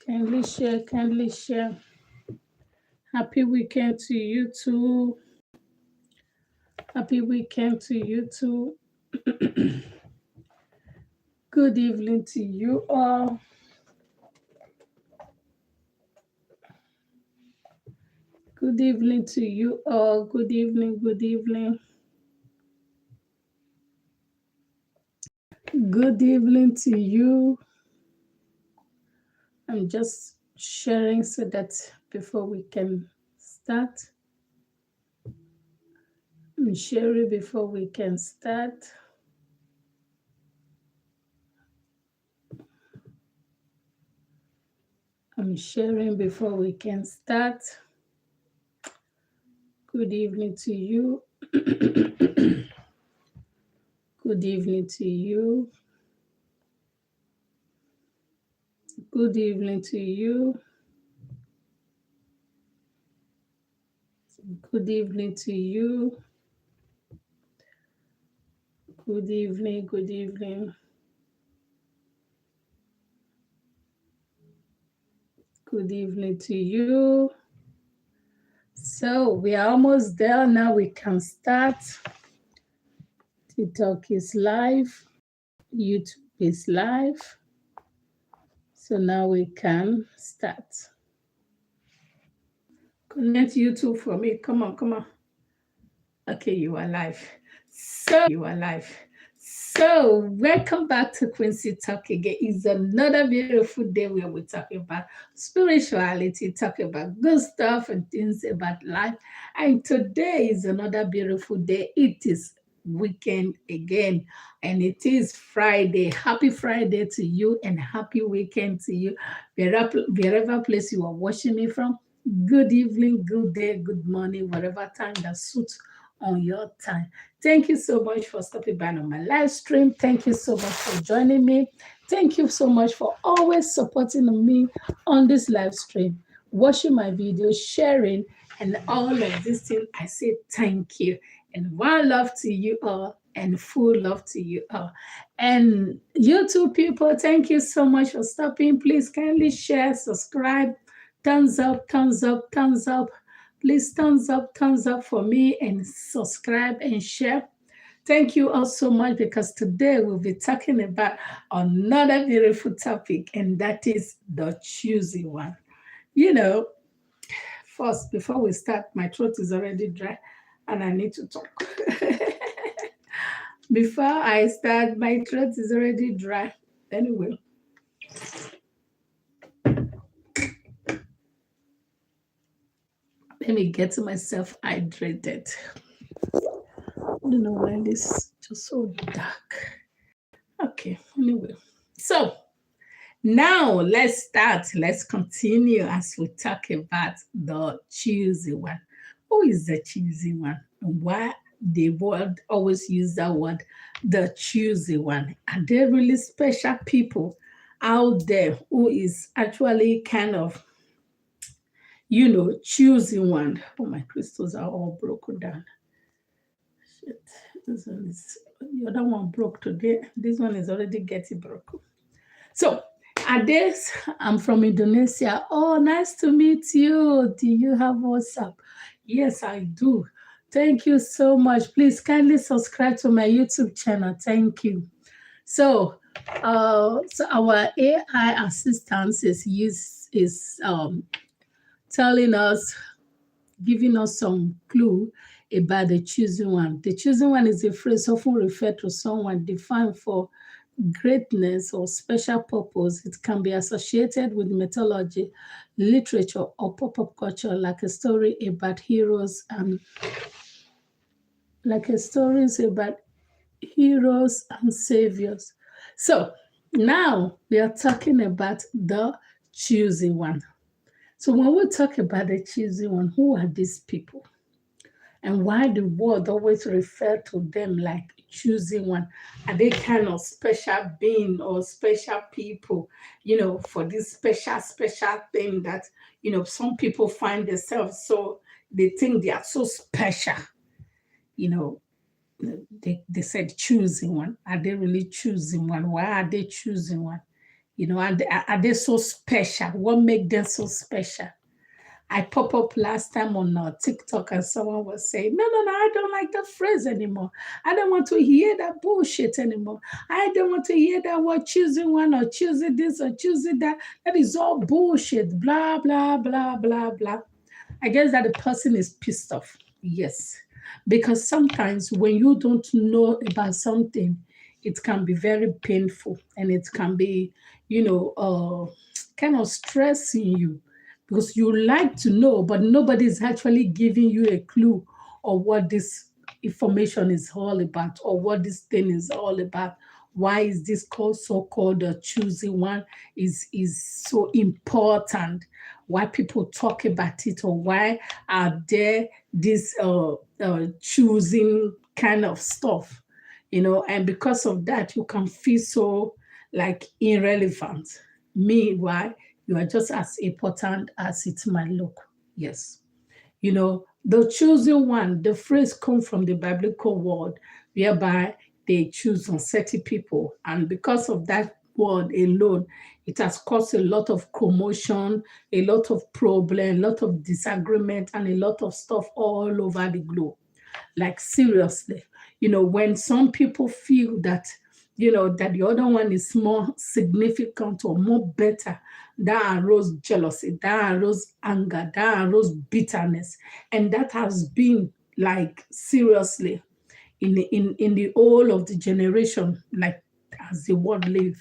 Kindly share, kindly share. Happy weekend to you too. Happy weekend to you too. Good evening to you all. Good evening to you all. Good evening, good evening. Good evening to you. I'm just sharing so that before we can start. I'm sharing before we can start. I'm sharing before we can start. Good evening to you. Good evening to you. Good evening to you. Good evening to you. Good evening, good evening. Good evening to you. So we are almost there. Now we can start. TikTok is live. YouTube is live. So now we can start. Connect YouTube for me. Come on, come on. Okay, you are live. So welcome back to Quincy Talk again. It's another beautiful day where we talk about spirituality, talk about good stuff and things about life. And today is another beautiful day. It is weekend again, and it is Friday. Happy Friday to you and happy weekend to you. Wherever place you are watching me from, good evening, good day, good morning, whatever time that suits on your time. Thank you so much for stopping by on my live stream. Thank you so much for joining me. Thank you so much for always supporting me on this live stream, watching my videos, sharing, and all of these things. I say thank you. And one love to you all and full love to you all. And YouTube people, thank you so much for stopping. Please kindly share, subscribe, thumbs up, thumbs up, thumbs up. Please thumbs up for me and subscribe and share. Thank you all so much because today we'll be talking about another beautiful topic, and that is the choosy one. You know, first, before we start, my throat is already dry and I need to talk. Before I start, my throat is already dry. Anyway. Let me get myself hydrated. I don't know why this is just so dark. Okay, anyway. So now let's start. Let's continue as we talk about the choosy one. Who is the choosy one? Why the world always use that word, the choosy one? Are there really special people out there who is actually kind of, choosing one? Oh, my crystals are all broken down. Shit. This one is, the other one broke today. This one is already getting broken. So, Ades, I'm from Indonesia. Oh, nice to meet you. Do you have WhatsApp? Yes, I do. Thank you so much. Please kindly subscribe to my YouTube channel. Thank you. So our AI assistant is telling us, giving us some clue about the chosen one. The chosen one is a phrase often referred to someone defined for greatness or special purpose. It can be associated with mythology, literature, or pop-up culture, like a story about heroes and saviors. So now we are talking about the choosing one. So when we talk about the choosing one, who are these people? And why the world always refer to them like choosing one? Are they kind of special being or special people, for this special thing that, some people find themselves, so they think they are so special, they said choosing one. Are they really choosing one? Why are they choosing one? And are they so special? What make them so special? I pop up last time on TikTok and someone was saying, no, I don't like that phrase anymore. I don't want to hear that bullshit anymore. I don't want to hear that word choosing one or choosing this or choosing that. That is all bullshit. Blah, blah, blah, blah, blah. I guess that the person is pissed off. Yes. Because sometimes when you don't know about something, it can be very painful and it can be, kind of stressing you because you like to know, but nobody is actually giving you a clue of what this information is all about or what this thing is all about. Why is this so-called choosing one is so important? Why people talk about it, or why are there this choosing kind of stuff? And because of that, you can feel so like irrelevant. Meanwhile, you are just as important as it might look. Yes. The choosing one, the phrase comes from the biblical word whereby they choose uncertain people. And because of that word alone, it has caused a lot of commotion, a lot of problem, a lot of disagreement, and a lot of stuff all over the globe. Like seriously, when some people feel that, that the other one is more significant or more better, that arose jealousy, that arose anger, that arose bitterness. And that has been like seriously in the whole of the generation, like as the world live.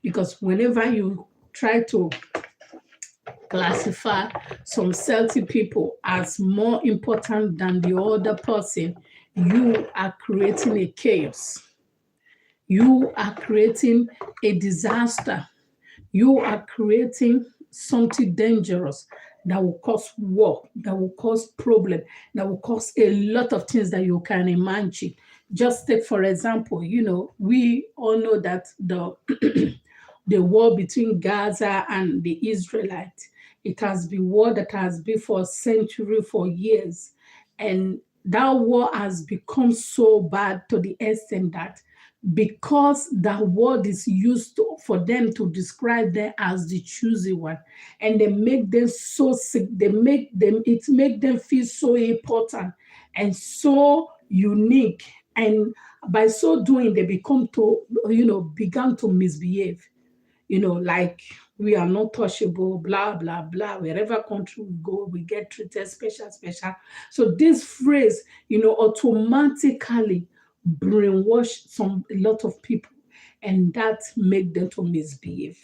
Because whenever you try to classify some certain people as more important than the other person, you are creating a chaos. You are creating a disaster. You are creating something dangerous that will cause war, that will cause problem, that will cause a lot of things that you can imagine. Just take, for example, we all know that the the war between Gaza and the Israelites, it has been war that has been for a century, for years. And that war has become so bad to the extent that because that word is used for them to describe them as the choosy one, and they make them so sick, it make them feel so important and so unique. And by so doing, they become began to misbehave, like we are not touchable, blah, blah, blah. Wherever country we go, we get treated special, special. So this phrase, automatically brainwash a lot of people, and that make them to misbehave.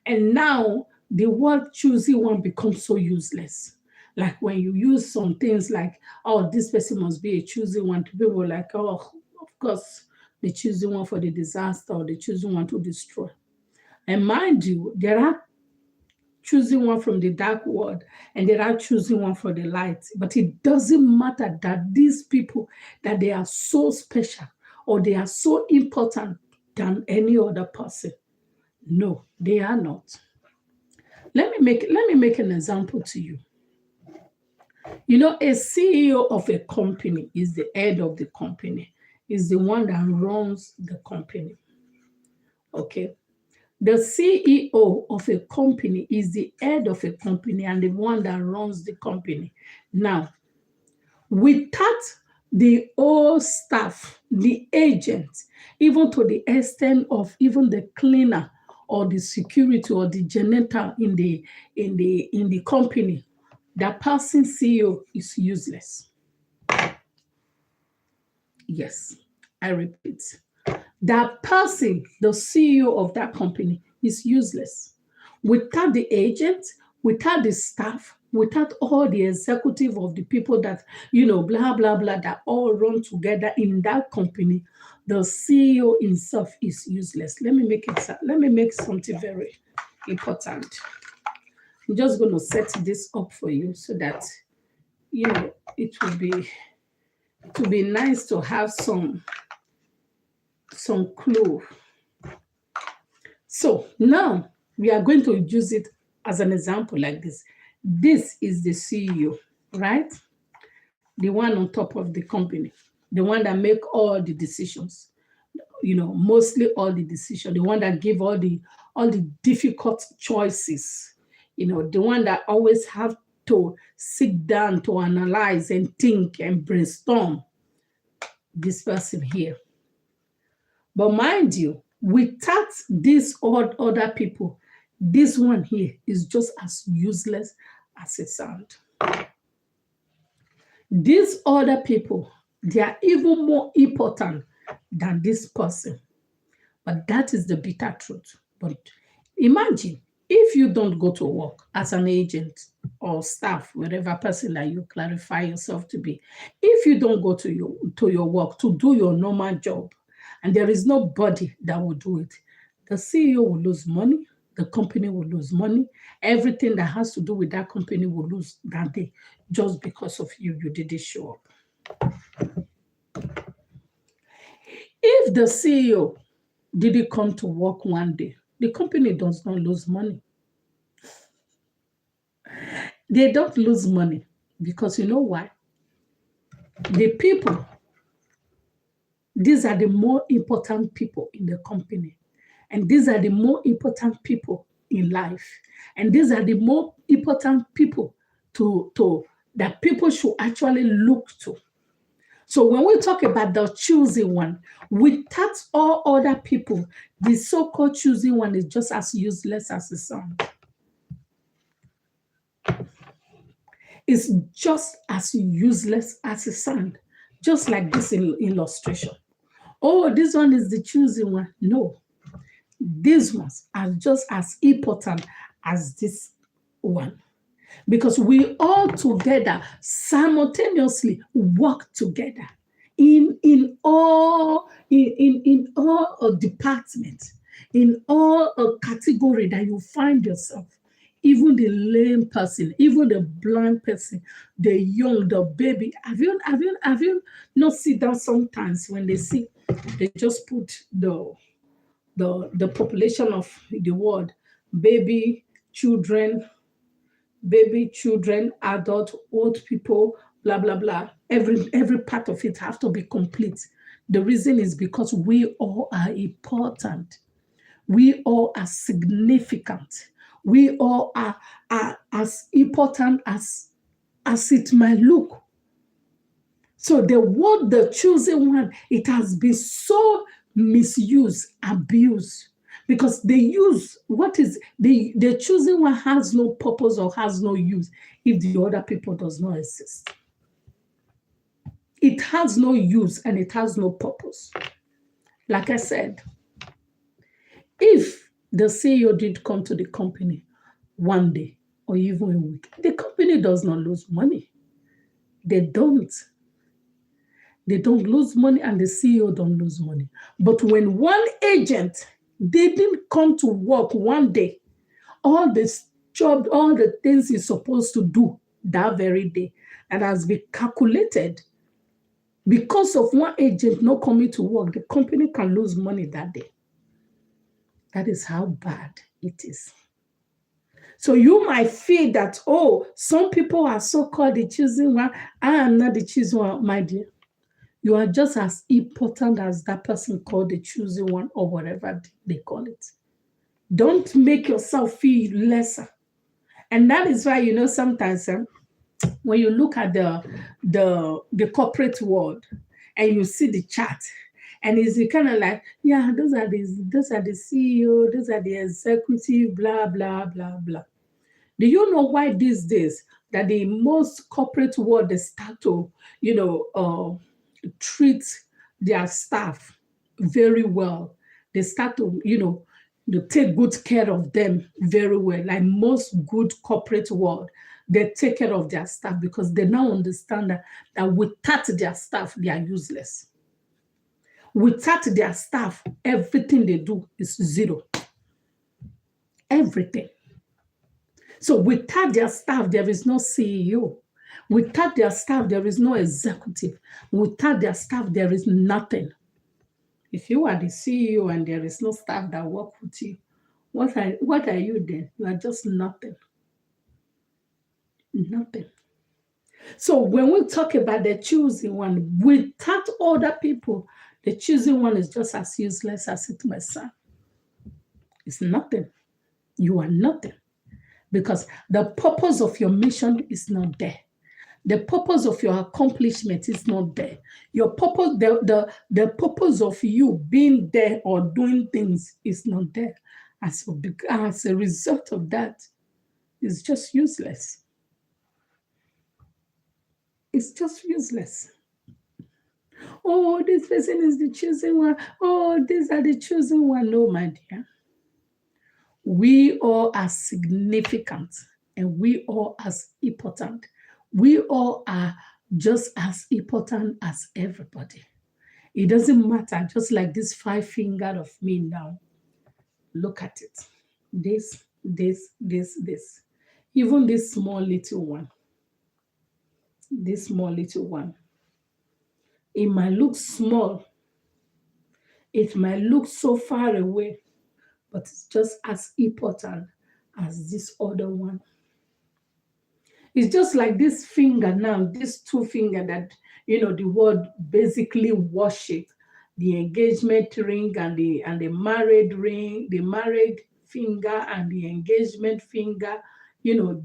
And now the word choosy one becomes so useless. Like when you use some things like, oh, this person must be a choosy one, people were like, oh, of course, the choosy one for the disaster or the choosy one to destroy. And mind you, there are choosing one from the dark world and there are choosing one for the light. But it doesn't matter that these people, that they are so special or they are so important than any other person. No, they are not. Let me make an example to you. A CEO of a company is the head of the company, is the one that runs the company. Okay. The CEO of a company is the head of a company and the one that runs the company. Now, without the whole staff, the agents, even to the extent of even the cleaner or the security or the janitor in the company, that person CEO is useless. Yes, I repeat. That person, the CEO of that company, is useless. Without the agent, without the staff, without all the executive of the people that, blah, blah, blah, that all run together in that company, the CEO himself is useless. Let me make something very important. I'm just going to set this up for you so that, it will be nice to have some clue. So now we are going to use it as an example like this. This is the CEO, right? The one on top of the company, the one that make all the decisions. mostly all the decision, the one that give all the difficult choices, the one that always have to sit down to analyze and think and brainstorm, this person here. But mind you, without these other people, this one here is just as useless as it sounds. These other people, they are even more important than this person. But that is the bitter truth. But imagine if you don't go to work as an agent or staff, whatever person that you clarify yourself to be, if you don't go to your work to do your normal job, and there is nobody that will do it, the CEO will lose money, the company will lose money, everything that has to do with that company will lose that day just because of you didn't show up. If the CEO didn't come to work one day, the company does not lose money. They don't lose money because you know why? The people, these are the more important people in the company. And these are the more important people in life. And these are the more important people that people should actually look to. So when we talk about the choosing one, without all other people, the so-called choosing one is just as useless as the sound. It's just as useless as the sound, just like this illustration. Oh, this one is the choosing one. No, these ones are just as important as this one. Because we all together simultaneously work together in all departments, in all category that you find yourself. Even the lame person, even the blind person, the young, the baby. Have you not seen that sometimes when they see, they just put the population of the world, baby, children, adult, old people, blah, blah, blah. Every part of it have to be complete. The reason is because we all are important. We all are significant. We all are as important as it might look. So the word, the chosen one, it has been so misused, abused. Because they use the chosen one has no purpose or has no use if the other people does not exist. It has no use and it has no purpose. Like I said, if the CEO did come to the company one day or even a week, the company does not lose money. They don't. They don't lose money and the CEO don't lose money. But when one agent didn't come to work one day, all this job, all the things he's supposed to do that very day, and has been calculated, because of one agent not coming to work, the company can lose money that day. That is how bad it is. So you might feel that, oh, some people are so-called the chosen one. I am not the chosen one, my dear. You are just as important as that person called the chosen one or whatever they call it. Don't make yourself feel lesser. And that is why, sometimes when you look at the corporate world and you see the chart, and it's kind of like, yeah, those are the CEO, those are the executive, blah, blah, blah, blah. Do you know why these days that the most corporate world, they start to, treat their staff very well? They start to, take good care of them very well. Like most good corporate world, they take care of their staff because they now understand that without their staff, they are useless. Without their staff, everything they do is zero. Everything. So without their staff, there is no CEO. Without their staff, there is no executive. Without their staff, there is nothing. If you are the CEO and there is no staff that work with you, what are you then? You are just nothing. Nothing. So when we talk about the choosing one, without other people, The chosen one is just as useless as it may sound. It's nothing. You are nothing. Because the purpose of your mission is not there. The purpose of your accomplishment is not there. Your purpose, the purpose of you being there or doing things is not there. As a result of that, it's just useless. It's just useless. Oh, this person is the chosen one. Oh, these are the chosen one. No, my dear. We all are significant and we all as important. We all are just as important as everybody. It doesn't matter, just like this 5 finger of me now. Look at it. This. Even this small little one. This small little one. It might look small. It might look so far away, but it's just as important as this other one. It's just like this finger now, this 2 finger that, the word basically worship, the engagement ring and the married ring, the married finger and the engagement finger,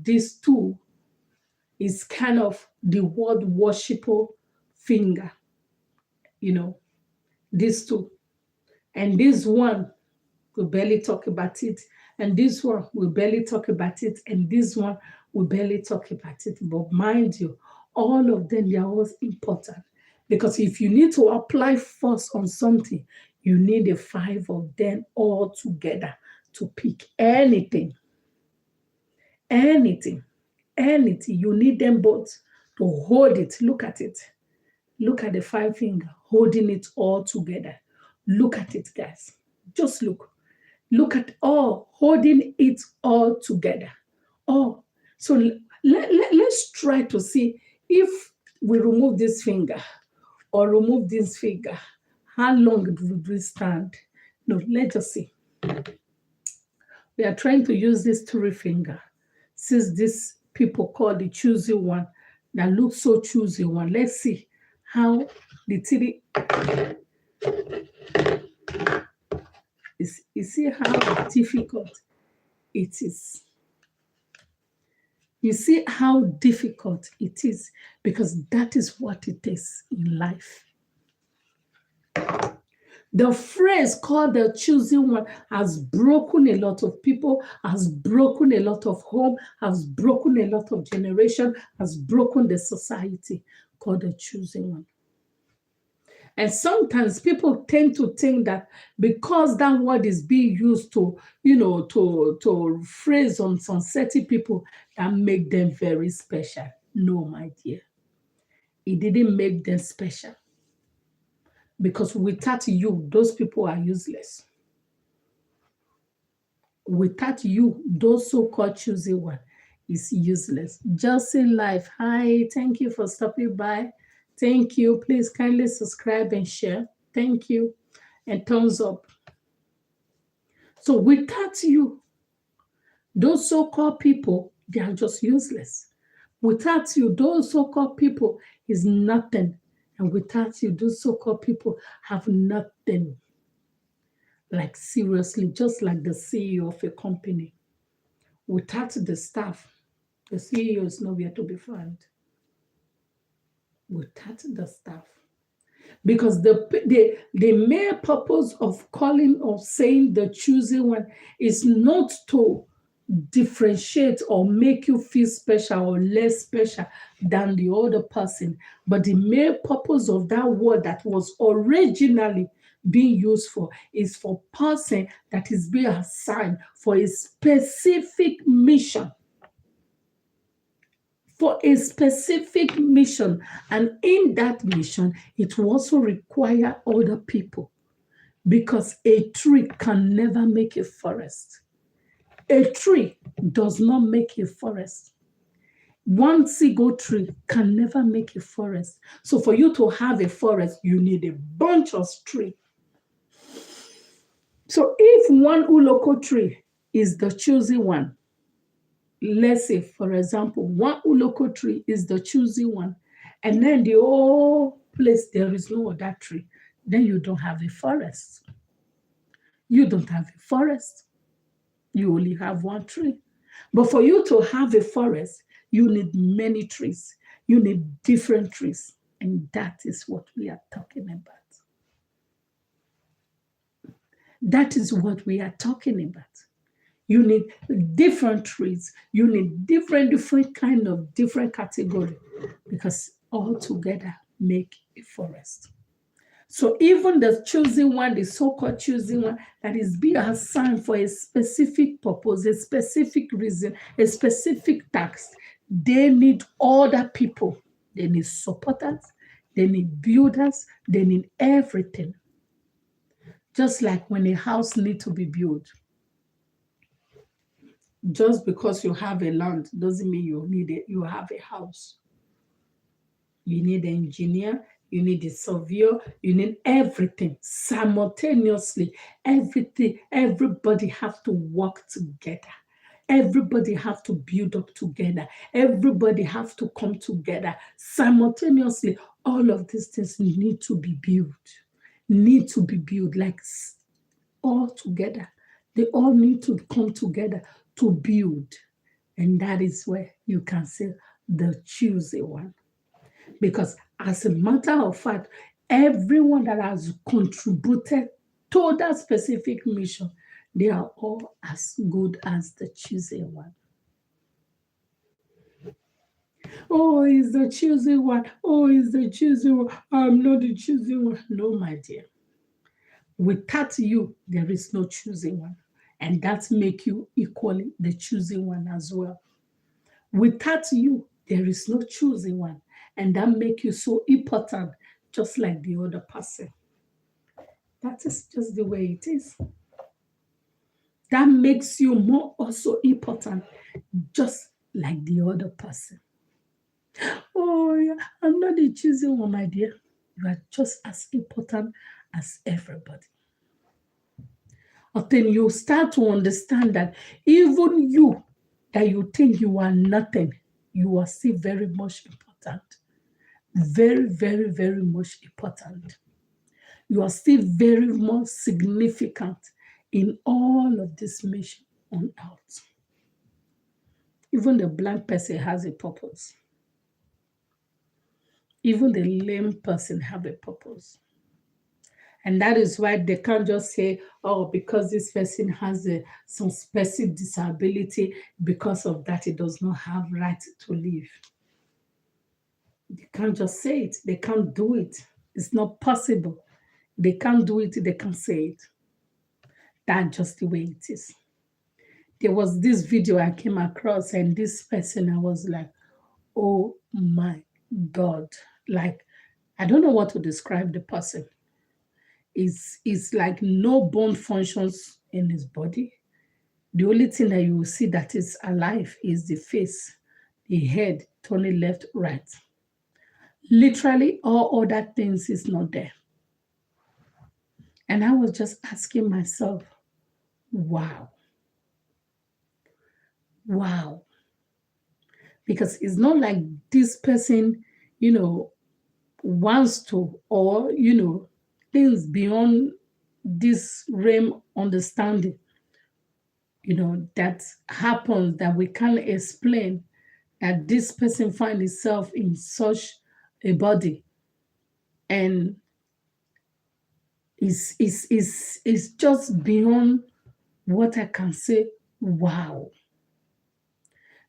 these 2 is kind of the word worshiper finger, these 2. And this one, we barely talk about it. And this one, we barely talk about it. And this one, we barely talk about it. But mind you, all of them, they are always important. Because if you need to apply force on something, you need the 5 of them all together to pick anything. Anything. You need them both to hold it. Look at it. Look at the 5 finger holding it all together. Look at it, guys. Just look. Look at all, holding it all together. Oh, so let's try to see if we remove this finger or remove this finger, how long would we stand? No, let's just see. We are trying to use this 3 finger. Since these people call the choosy one, that looks so choosy one. Let's see how the 3. You see how difficult it is. You see how difficult it is, because that is what it is in life. The phrase called the choosing one has broken a lot of people, has broken a lot of home, has broken a lot of generation, has broken the society called the choosing one. And sometimes people tend to think that because that word is being used to, to phrase on some certain people, that make them very special. No, my dear. It didn't make them special. Because without you, those people are useless. Without you, those so-called choosing one is useless. Just in life. Hi, thank you for stopping by. Thank you. Please kindly subscribe and share. Thank you. And thumbs up. So without you, those so-called people, they are just useless. Without you, those so-called people is nothing. And without you, those so-called people have nothing. Like seriously, just like the CEO of a company. Without the staff, the CEO is nowhere to be found. Without the staff. Because the main purpose of calling or saying the choosing one is not to differentiate or make you feel special or less special than the other person. But the main purpose of that word that was originally being used for is for person that is being assigned for a specific mission. For a specific mission. And in that mission, it will also require other people. Because a tree can never make a forest. A tree does not make a forest. One single tree can never make a forest. So for you to have a forest, you need a bunch of trees. So if one uloko tree is the choosy one, let's say, for example, one uloko tree is the choosy one, and then the whole place, there is no other tree, then you don't have a forest. You don't have a forest. You only have one tree. But for you to have a forest, you need many trees. You need different trees. And that is what we are talking about. That is what we are talking about. You need different trees. You need different kind of different category, because all together make a forest. So even the chosen one, the so-called chosen one, that is being assigned for a specific purpose, a specific reason, a specific task, they need other people. They need supporters, they need builders, they need everything. Just like when a house needs to be built. Just because you have a land doesn't mean you have a house. You need an engineer, you need a surveyor, you need everything simultaneously. Everything, everybody have to work together. Everybody have to build up together. Everybody have to come together simultaneously. All of these things need to be built, like all together. They all need to come together to build. And that is where you can say the choosy one. Because as a matter of fact, everyone that has contributed to that specific mission, they are all as good as the chosen one. Oh, he's the chosen one. Oh, he's the chosen one. I'm not the chosen one. No, my dear. Without you, there is no chosen one. And that makes you equally the chosen one as well. Without you, there is no chosen one. And that makes you so important, just like the other person. That is just the way it is. That makes you more also important, just like the other person. Oh, yeah, I'm not the chosen one, my dear. You are just as important as everybody. But then you start to understand that even you, that you think you are nothing, you are still very much important. Very, very, very much important. You are still very much significant in all of this mission on earth. Even the blind person has a purpose. Even the lame person have a purpose. And that is why they can't just say, oh, because this person has some specific disability, because of that, he does not have right to live. They can't just say it. They can't do it. It's not possible. They can't do it. They can't say it. That's just the way it is. There was this video I came across, and this person, I was like, oh my God. Like, I don't know what to describe the person. It's like no bone functions in his body. The only thing that you will see that is alive is the face, the head, turning left, right. Literally, all other things is not there. And I was just asking myself, wow. Wow. Because it's not like this person, wants to, or, things beyond this realm understanding, that happens that we can't explain, that this person finds himself in such a body. And it's just beyond what I can say, wow.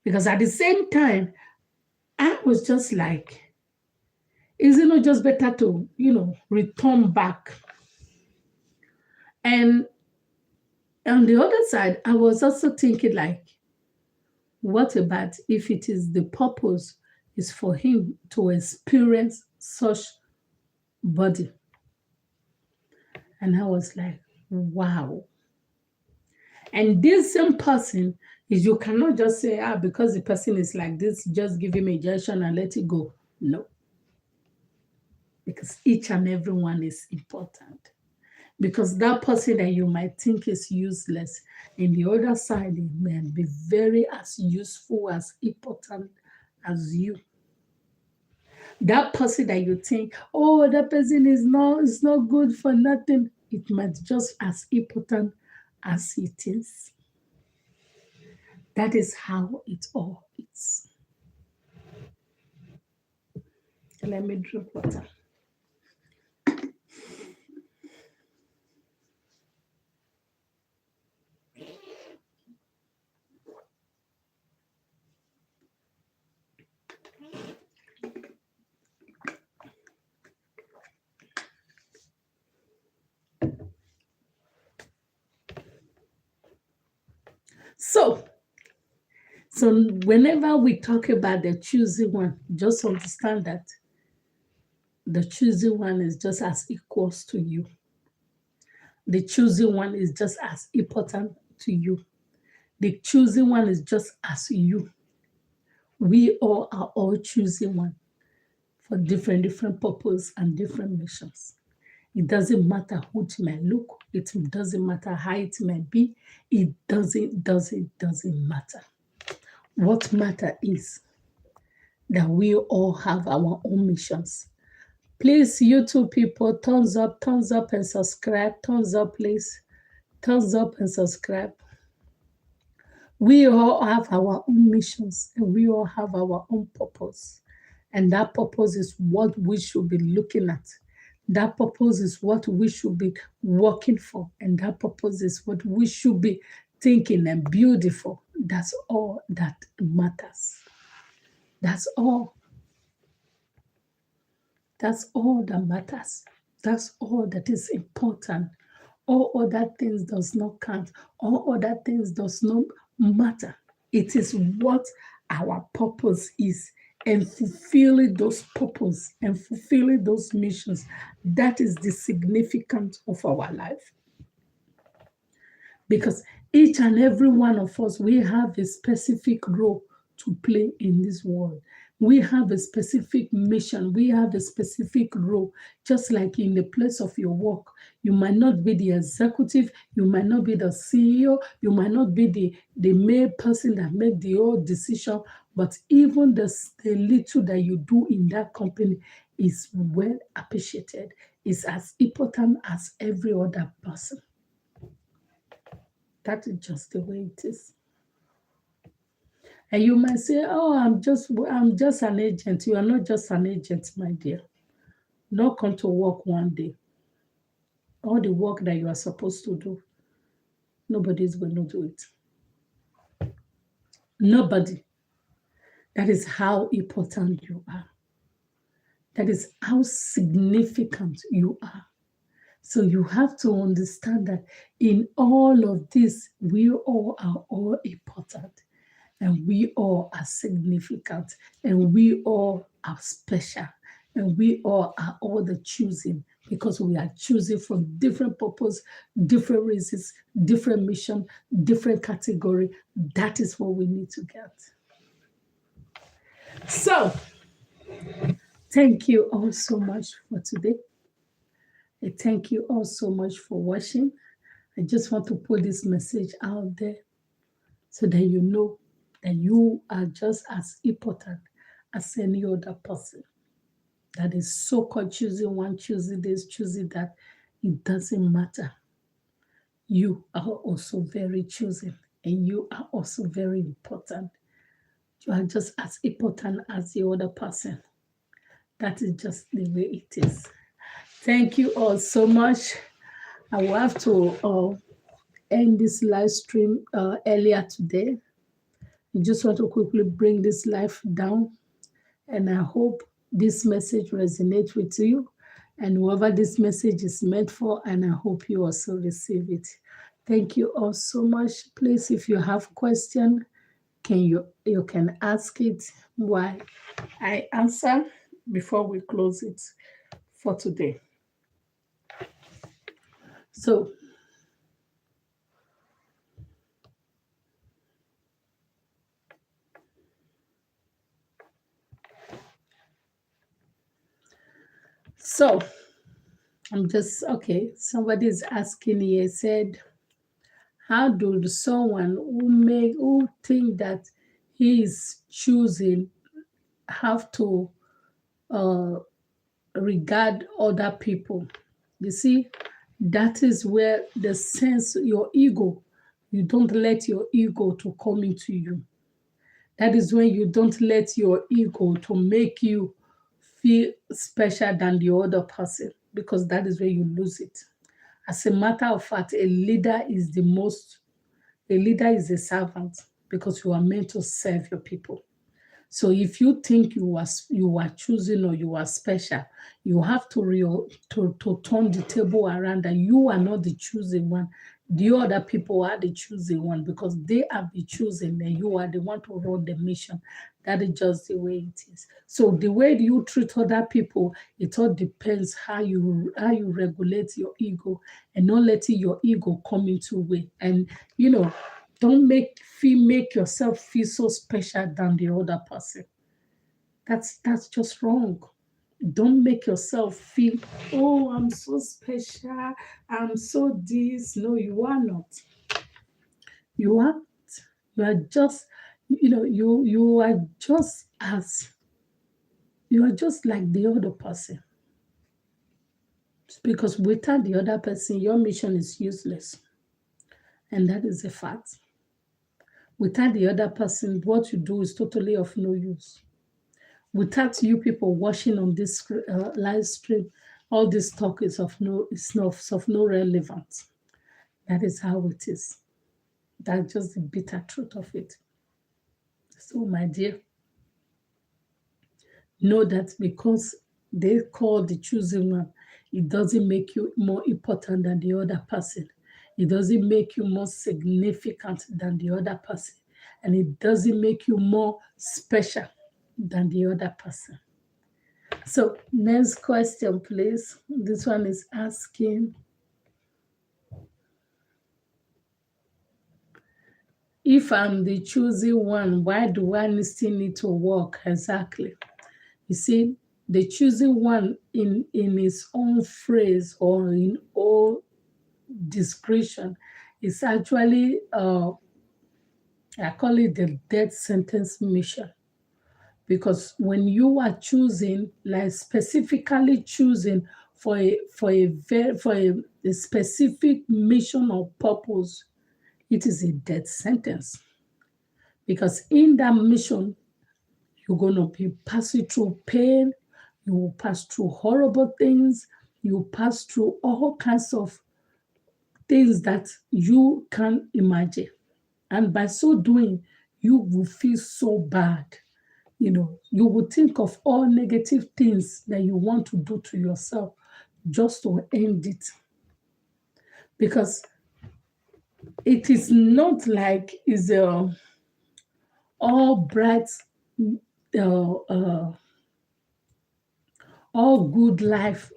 Because at the same time, I was just like, is it not just better to, return back? And on the other side, I was also thinking like, what about if it is the purpose is for him to experience such body? And I was like, wow. And this same person is, you cannot just say, because the person is like this, just give him a injection and let it go. No. Because each and every one is important. Because that person that you might think is useless, in the other side, it may be very as useful, as important as you. That person that you think, oh, that person is not good for nothing, it might just as important as it is. That is how it all is. Let me drink water. So, so whenever we talk about the choosing one, just understand that the choosing one is just as equals to you. The choosing one is just as important to you. The choosing one is just as you. We all are all choosing one for different purpose and different missions. It doesn't matter who it may look. It doesn't matter how it may be. It doesn't matter. What matter is that we all have our own missions. Please, YouTube people, thumbs up and subscribe. Thumbs up, please. Thumbs up and subscribe. We all have our own missions and we all have our own purpose. And that purpose is what we should be looking at. That purpose is what we should be working for. And that purpose is what we should be thinking and building for. That's all that matters. That's all. That's all that matters. That's all that is important. All other things does not count. All other things does not matter. It is what our purpose is, and fulfilling those purpose and fulfilling those missions. That is the significance of our life. Because each and every one of us, we have a specific role to play in this world. We have a specific mission. We have a specific role. Just like in the place of your work, you might not be the executive, you might not be the CEO, you might not be the main person that make the whole decision, but even the little that you do in that company is well appreciated. It's as important as every other person. That is just the way it is. And you might say, oh, I'm just an agent. You are not just an agent, my dear. Not come to work one day. All the work that you are supposed to do, nobody is going to do it. Nobody. That is how important you are. That is how significant you are. So you have to understand that in all of this, we all are all important. And we all are significant, and we all are special, and we all are all the choosing, because we are choosing from different purpose, different reasons, different mission, different category. That is what we need to get. So, thank you all so much for today. And thank you all so much for watching. I just want to put this message out there so that you know that you are just as important as any other person that is so-called choosing one, choosing this, choosing that. It doesn't matter. You are also very choosing, and you are also very important. You are just as important as the other person. That is just the way it is. Thank you all so much. I will have to end this live stream earlier today. I just want to quickly bring this live down, and I hope this message resonates with you, and whoever this message is meant for, and I hope you also receive it. Thank you all so much. Please, if you have question, you can ask it while I answer before we close it for today. So, I'm just, okay, somebody's asking here, said, how do someone who think that he is choosing have to uh, regard other people. You see, that is where the sense, your ego, you don't let your ego to come into you. That is when you don't let your ego to make you feel special than the other person, because that is where you lose it. As a matter of fact, a leader is a servant, because you are meant to serve your people. So if you think you are choosing or you are special, you have to to turn the table around, that you are not the chosen one. The other people are the chosen one, because they have been chosen and you are the one to run the mission. That is just the way it is. So the way you treat other people, it all depends how you regulate your ego, and not letting your ego come into way. And you know, don't make yourself feel so special than the other person. That's just wrong. Don't make yourself feel, oh, I'm so special, I'm so this. No, you are not. You are. You are just, you are just like the other person. Because without the other person, your mission is useless. And that is a fact. Without the other person, what you do is totally of no use. Without you people watching on this live stream, all this talk is of no relevance. That is how it is. That's just the bitter truth of it. So, my dear, know that because they call the chosen one, it doesn't make you more important than the other person. It doesn't make you more significant than the other person. And it doesn't make you more special than the other person. So, next question, please. This one is asking, if I'm the chosen one, why do I still need to work? Exactly. You see, the chosen one in his own phrase or in all description is actually, I call it the death sentence mission. Because when you are choosing, like specifically choosing for a specific mission or purpose, it is a death sentence. Because in that mission, you're going to be passing through pain, you will pass through horrible things, you pass through all kinds of things that you can't imagine. And by so doing, you will feel so bad. You will think of all negative things that you want to do to yourself just to end it. Because it is not like it's all bright, uh, uh, all good life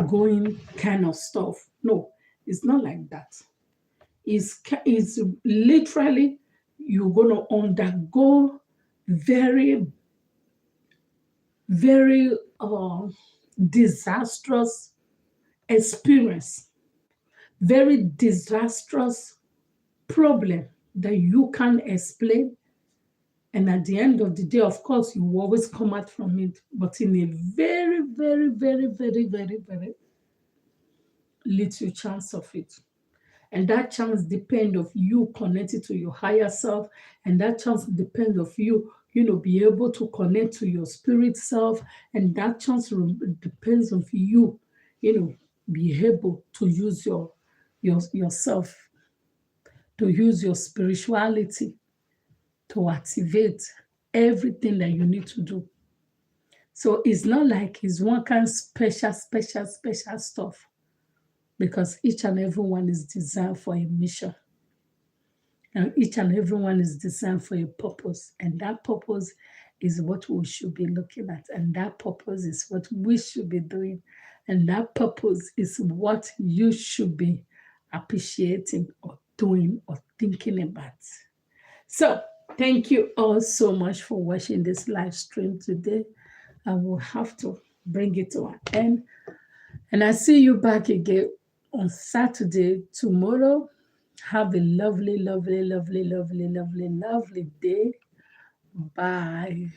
going kind of stuff. No, it's not like that. It's literally, you're going to undergo very, very disastrous experience, very disastrous problem that you can't explain. And at the end of the day, of course, you will always come out from it, but in a very, very, very, very, very, very little chance of it. And that chance depends of you connected to your higher self. And that chance depends of you, be able to connect to your spirit self. And that chance depends of you, be able to use yourself, to use your spirituality to activate everything that you need to do. So it's not like it's one kind of special stuff, because each and every one is designed for a mission. And each and every one is designed for a purpose. And that purpose is what we should be looking at. And that purpose is what we should be doing. And that purpose is what you should be appreciating or doing or thinking about. So thank you all so much for watching this live stream today. I will have to bring it to an end. And I see you back again on Saturday tomorrow. Have a lovely, lovely, lovely, lovely, lovely, lovely day. Bye.